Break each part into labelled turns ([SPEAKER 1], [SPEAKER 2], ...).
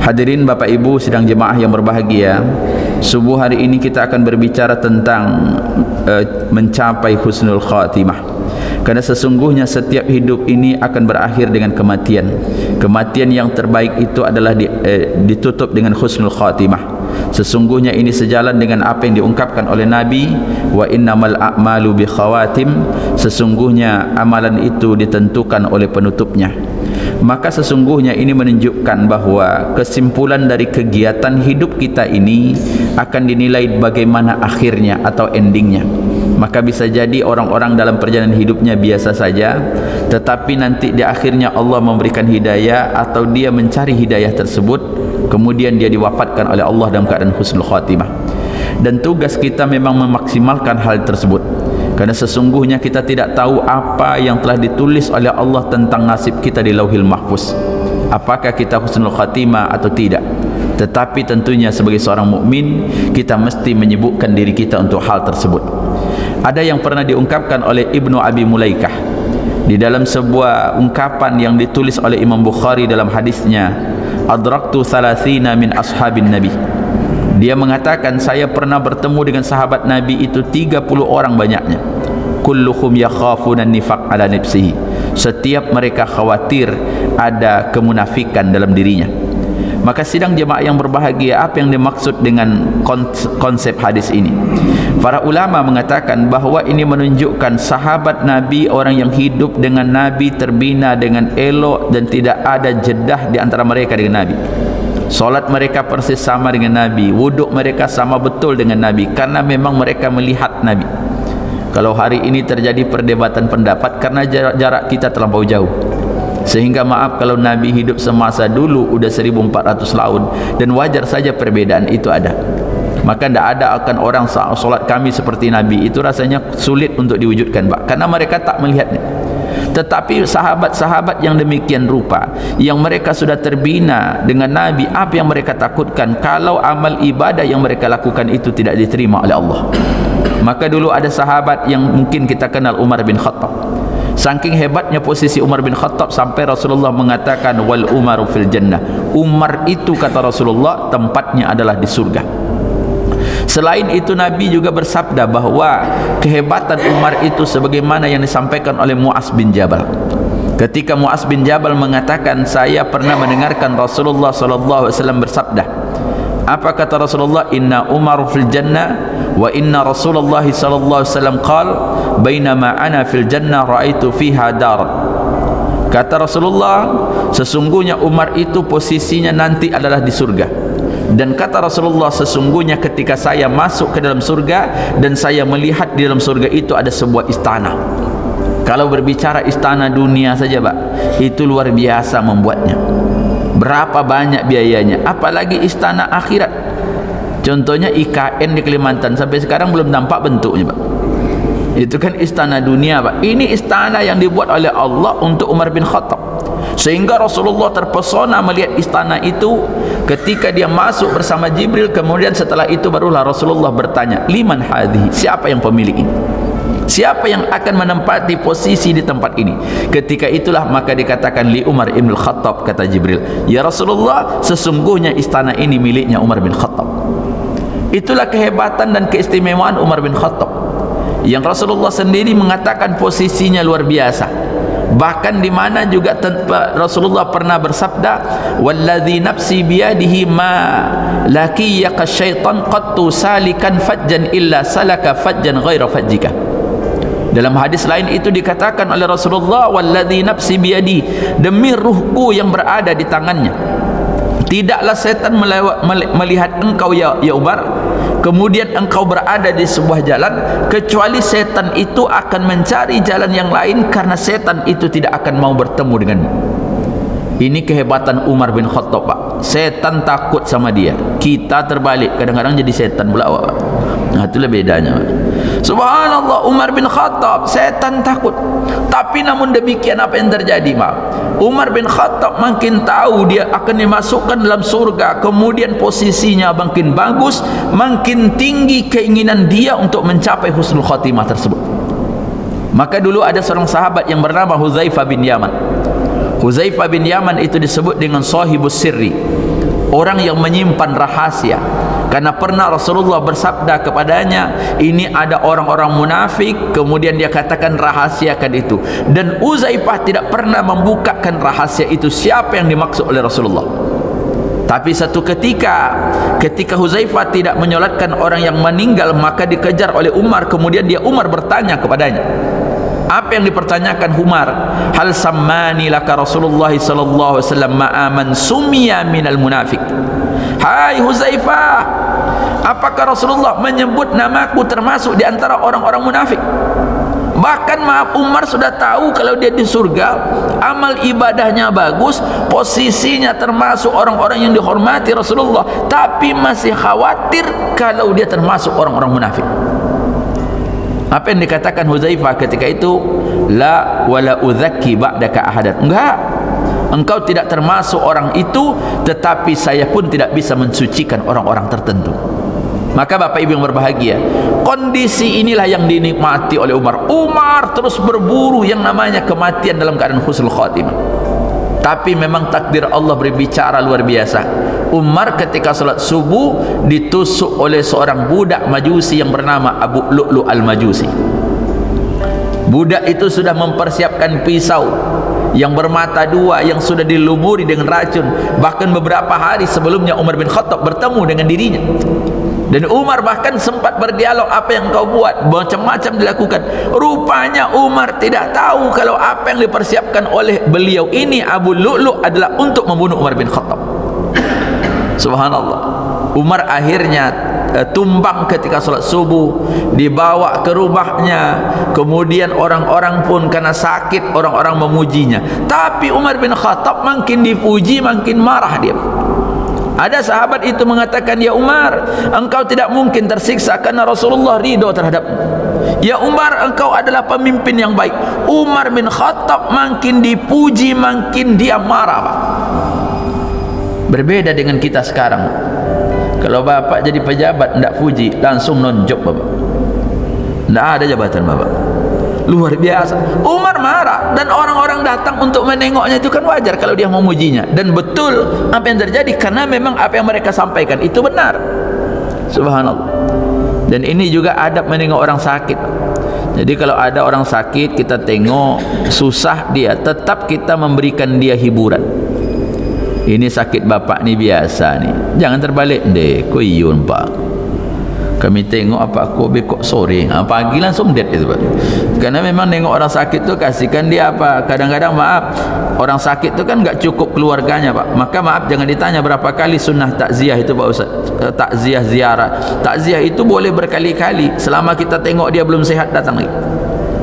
[SPEAKER 1] Hadirin Bapak Ibu sidang jemaah yang berbahagia, subuh hari ini kita akan berbicara tentang mencapai husnul khatimah. Karena sesungguhnya setiap hidup ini akan berakhir dengan kematian. Kematian yang terbaik itu adalah ditutup dengan husnul khatimah. Sesungguhnya ini sejalan dengan apa yang diungkapkan oleh Nabi, wa innamal a'malu bi khawatim, sesungguhnya amalan itu ditentukan oleh penutupnya. Maka sesungguhnya ini menunjukkan bahawa kesimpulan dari kegiatan hidup kita ini akan dinilai bagaimana akhirnya atau endingnya. Maka bisa jadi orang-orang dalam perjalanan hidupnya biasa saja, tetapi nanti di akhirnya Allah memberikan hidayah atau dia mencari hidayah tersebut, kemudian dia diwafatkan oleh Allah dalam keadaan husnul khatimah. Dan tugas kita memang memaksimalkan hal tersebut, karena sesungguhnya kita tidak tahu apa yang telah ditulis oleh Allah tentang nasib kita di Lauhil Mahfuz, apakah kita husnul khatimah atau tidak. Tetapi tentunya sebagai seorang mukmin kita mesti menyibukkan diri kita untuk hal tersebut. Ada yang pernah diungkapkan oleh Ibnu Abi Mulaikah di dalam sebuah ungkapan yang ditulis oleh Imam Bukhari dalam hadisnya, adraktu thalathina min ashabin Nabi. Dia mengatakan, saya pernah bertemu dengan sahabat Nabi itu 30 orang banyaknya. Kulluhum yakhafuna nifaq ala nafsihi. Setiap mereka khawatir ada kemunafikan dalam dirinya. Maka sidang jemaah yang berbahagia, apa yang dimaksud dengan konsep hadis ini? Para ulama mengatakan bahawa ini menunjukkan sahabat Nabi, orang yang hidup dengan Nabi, terbina dengan elok dan tidak ada jedah di antara mereka dengan Nabi. Solat mereka persis sama dengan Nabi, wuduk mereka sama betul dengan Nabi, karena memang mereka melihat Nabi. Kalau hari ini terjadi perdebatan pendapat karena jarak kita terlampau jauh, sehingga maaf kalau Nabi hidup semasa dulu udah 1400 tahun, dan wajar saja perbedaan itu ada. Maka tidak ada akan orang solat kami seperti Nabi, itu rasanya sulit untuk diwujudkan, Pak, karena mereka tak melihatnya. Tetapi sahabat-sahabat yang demikian rupa, yang mereka sudah terbina dengan Nabi, apa yang mereka takutkan kalau amal ibadah yang mereka lakukan itu tidak diterima oleh Allah? Maka dulu ada sahabat yang mungkin kita kenal, Umar bin Khattab. Saking hebatnya posisi Umar bin Khattab sampai Rasulullah mengatakan, wal umaru fil jannah. Umar itu, kata Rasulullah, tempatnya adalah di surga. Selain itu Nabi juga bersabda bahawa kehebatan Umar itu sebagaimana yang disampaikan oleh Mu'az bin Jabal. Ketika Mu'az bin Jabal mengatakan, saya pernah mendengarkan Rasulullah sallallahu alaihi wasallam bersabda. Apa kata Rasulullah? Inna Umar fil jannah wa inna Rasulullah sallallahu alaihi wasallam qala bainama ana fil jannah raaitu fiha dar. Kata Rasulullah, sesungguhnya Umar itu posisinya nanti adalah di surga. Dan kata Rasulullah, sesungguhnya ketika saya masuk ke dalam surga dan saya melihat di dalam surga itu ada sebuah istana. Kalau berbicara istana dunia saja, Pak, itu luar biasa membuatnya. Berapa banyak biayanya, apalagi istana akhirat. Contohnya IKN di Kalimantan, sampai sekarang belum nampak bentuknya, Pak. Itu kan istana dunia, Pak. Ini istana yang dibuat oleh Allah untuk Umar bin Khattab, sehingga Rasulullah terpesona melihat istana itu ketika dia masuk bersama Jibril. Kemudian setelah itu barulah Rasulullah bertanya, liman hadhihi, siapa yang pemilik ini, siapa yang akan menempati posisi di tempat ini? Ketika itulah maka dikatakan, li Umar ibn Khattab, kata Jibril, ya Rasulullah, sesungguhnya istana ini miliknya Umar bin Khattab. Itulah kehebatan dan keistimewaan Umar bin Khattab, yang Rasulullah sendiri mengatakan posisinya luar biasa. Bahkan di mana juga Rasulullah pernah bersabda, walladzi nafsi biyadihi ma laqiyaka syaitan qattu salikan fajjan illa salaka fajjan ghaira fajjika. Dalam hadis lain itu dikatakan oleh Rasulullah, walladzi nafsi biyadi, demi ruhku yang berada di tangannya, tidaklah setan melihat engkau ya Umar, kemudian engkau berada di sebuah jalan, kecuali setan itu akan mencari jalan yang lain, karena setan itu tidak akan mau bertemu denganmu. Ini kehebatan Umar bin Khattab, Pak. Setan takut sama dia, kita terbalik, kadang-kadang jadi setan pula, Pak. Nah, itulah bedanya, Pak. Subhanallah, Umar bin Khattab, setan takut. Tapi namun demikian apa yang terjadi, Pak? Umar bin Khattab makin tahu dia akan dimasukkan dalam surga, kemudian posisinya makin bagus, makin tinggi keinginan dia untuk mencapai husnul khatimah tersebut. Maka dulu ada seorang sahabat yang bernama Huzaifah bin Yaman. Huzaifah bin Yaman itu disebut dengan sahibus sirri, orang yang menyimpan rahasia. Karena pernah Rasulullah bersabda kepadanya, ini ada orang-orang munafik, kemudian dia katakan rahasiakan itu, dan Uzaifah tidak pernah membukakan rahasia itu siapa yang dimaksud oleh Rasulullah. Tapi satu ketika Huzaifah tidak menyolatkan orang yang meninggal, maka dikejar oleh Umar. Kemudian Umar bertanya kepadanya, apa yang dipertanyakan Umar? Hal sammani laka Rasulullah sallallahu alaihi wasallam ma'aman sumia minal munafik. Hai Huzaifah, apakah Rasulullah menyebut namaku termasuk di antara orang-orang munafik? Bahkan maaf, Umar sudah tahu kalau dia di surga, amal ibadahnya bagus, posisinya termasuk orang-orang yang dihormati Rasulullah, tapi masih khawatir kalau dia termasuk orang-orang munafik. Apa yang dikatakan Huzaifah ketika itu? La wala udzakki ba'daka ahadan. Enggak, engkau tidak termasuk orang itu, tetapi saya pun tidak bisa mensucikan orang-orang tertentu. Maka Bapak Ibu yang berbahagia, kondisi inilah yang dinikmati oleh Umar. Umar terus berburu yang namanya kematian dalam keadaan husnul khatimah. Tapi memang takdir Allah berbicara luar biasa. Umar ketika salat subuh ditusuk oleh seorang budak majusi yang bernama Abu Lu'lu' al-Majusi. Budak itu sudah mempersiapkan pisau yang bermata dua yang sudah dilumuri dengan racun. Bahkan beberapa hari sebelumnya Umar bin Khattab bertemu dengan dirinya, dan Umar bahkan sempat berdialog, apa yang kau buat? Macam-macam dilakukan. Rupanya Umar tidak tahu kalau apa yang dipersiapkan oleh beliau ini Abu Lu'lu' adalah untuk membunuh Umar bin Khattab. Subhanallah. Umar akhirnya tumbang ketika sholat subuh, dibawa ke rumahnya. Kemudian orang-orang pun karena sakit, orang-orang memujinya. Tapi Umar bin Khattab makin dipuji makin marah dia. Ada sahabat itu mengatakan, ya Umar, engkau tidak mungkin tersiksa karena Rasulullah ridho terhadapmu. Ya Umar, engkau adalah pemimpin yang baik. Umar bin Khattab makin dipuji makin dia marah, Pak. Berbeda dengan kita sekarang. Kalau bapak jadi pejabat tidak puji, langsung nonjok bapak. Tidak ada jabatan bapak. Luar biasa. Umar marah, dan orang-orang datang untuk menengoknya, itu kan wajar kalau dia memujinya. Dan betul apa yang terjadi, karena memang apa yang mereka sampaikan itu benar. Subhanallah. Dan ini juga adab menengok orang sakit. Jadi kalau ada orang sakit kita tengok, susah dia, tetap kita memberikan dia hiburan. Ini sakit bapak ni biasa ni, jangan terbalik deh, koyun pak, kami tengok apa kok bekok sore, pagi langsung dead itu pak. Karena memang nengok orang sakit tu kasihkan dia apa, kadang-kadang maaf, orang sakit tu kan enggak cukup keluarganya pak, maka maaf jangan ditanya berapa kali sunnah takziah itu pak Ustaz. Takziah ziarah, takziah itu boleh berkali-kali selama kita tengok dia belum sehat, datang lagi,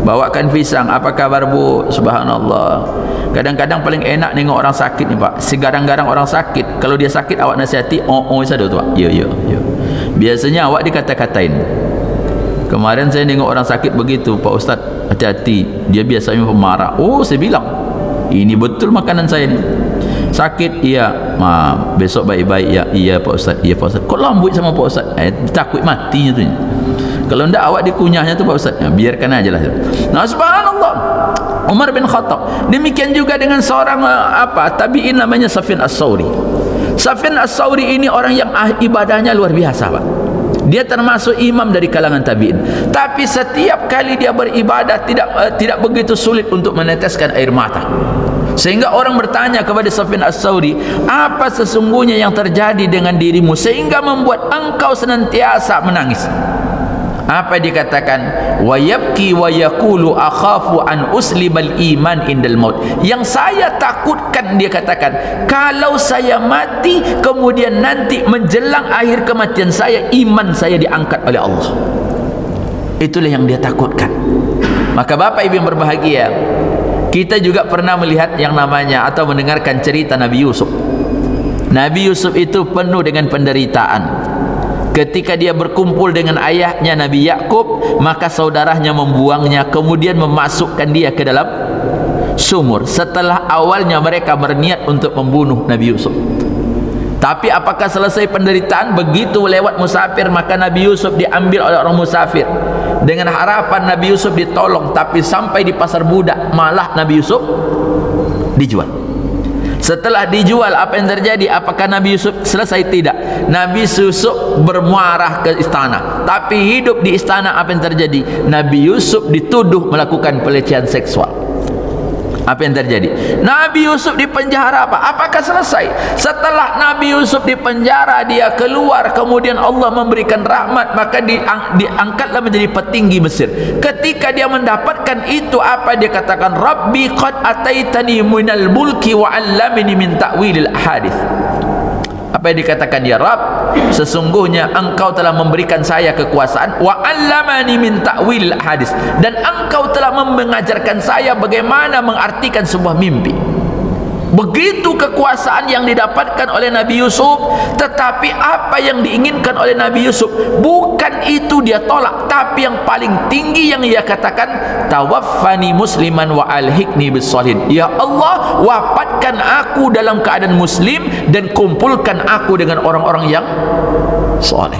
[SPEAKER 1] bawakan pisang, apa kabar bu, subhanallah. Kadang-kadang paling enak nengok orang sakit ni pak, segarang-garang orang sakit, kalau dia sakit awak nasihati, saja tu pak, yo. Biasanya awak dikata-katain. Kemarin saya nengok orang sakit begitu, Pak Ustaz, hati-hati, dia biasanya pemarah. Saya bilang, ini betul makanan saya ni. Sakit, iya, besok baik-baik, ya, iya Pak Ustaz, iya Pak Ustaz. Kok lambut sama Pak Ustaz? Takut matinya tu. Kalau ndak awak dikunyahnya tu Pak Ustaz, biarkan aja lah. Nah, subhanallah, Umar bin Khattab. Demikian juga dengan seorang tabi'in namanya Sufyan As-Tsauri. Sufyan As-Tsauri ini orang yang ibadahnya luar biasa pak. Dia termasuk imam dari kalangan tabi'in, tapi setiap kali dia beribadah tidak begitu sulit untuk meneteskan air mata. Sehingga orang bertanya kepada Sufyan As-Tsauri, apa sesungguhnya yang terjadi dengan dirimu sehingga membuat engkau senantiasa menangis? Apa dikatakan? Wa yabki wa yaqulu akhafu an uslibal iman indal maut. Yang saya takutkan, dia katakan, kalau saya mati kemudian nanti menjelang akhir kematian saya, iman saya diangkat oleh Allah. Itulah yang dia takutkan. Maka Bapak Ibu yang berbahagia, kita juga pernah melihat yang namanya atau mendengarkan cerita Nabi Yusuf. Nabi Yusuf itu penuh dengan penderitaan. Ketika dia berkumpul dengan ayahnya Nabi Yakub, maka saudaranya membuangnya, kemudian memasukkan dia ke dalam sumur. Setelah awalnya mereka berniat untuk membunuh Nabi Yusuf. Tapi apakah selesai penderitaan? Begitu lewat musafir, maka Nabi Yusuf diambil oleh orang musafir dengan harapan Nabi Yusuf ditolong. Tapi sampai di pasar budak, malah Nabi Yusuf dijual. Setelah dijual, apa yang terjadi? Apakah Nabi Yusuf selesai? Tidak. Nabi Yusuf bermuarah ke istana, tapi hidup di istana apa yang terjadi? Nabi Yusuf dituduh melakukan pelecehan seksual. Apa yang terjadi? Nabi Yusuf di penjara apa? Apakah selesai? Setelah Nabi Yusuf di penjara, dia keluar, kemudian Allah memberikan rahmat, maka diangkatlah menjadi petinggi Mesir. Ketika dia mendapatkan itu, apa dia katakan? Rabbi qad ataitani minal mulki wa 'allamani min ta'wilil ahadits. Apa yang dikatakan? Ya Rabb, sesungguhnya engkau telah memberikan saya kekuasaan, wa 'allamani min ta'wil hadis, dan engkau telah mengajarkan saya bagaimana mengartikan sebuah mimpi. Begitu kekuasaan yang didapatkan oleh Nabi Yusuf. Tetapi apa yang diinginkan oleh Nabi Yusuf, bukan itu dia tolak, tapi yang paling tinggi yang ia katakan, tawaffani musliman wa alhiqni bissalihin. Ya Allah, wafatkan aku dalam keadaan muslim dan kumpulkan aku dengan orang-orang yang soleh.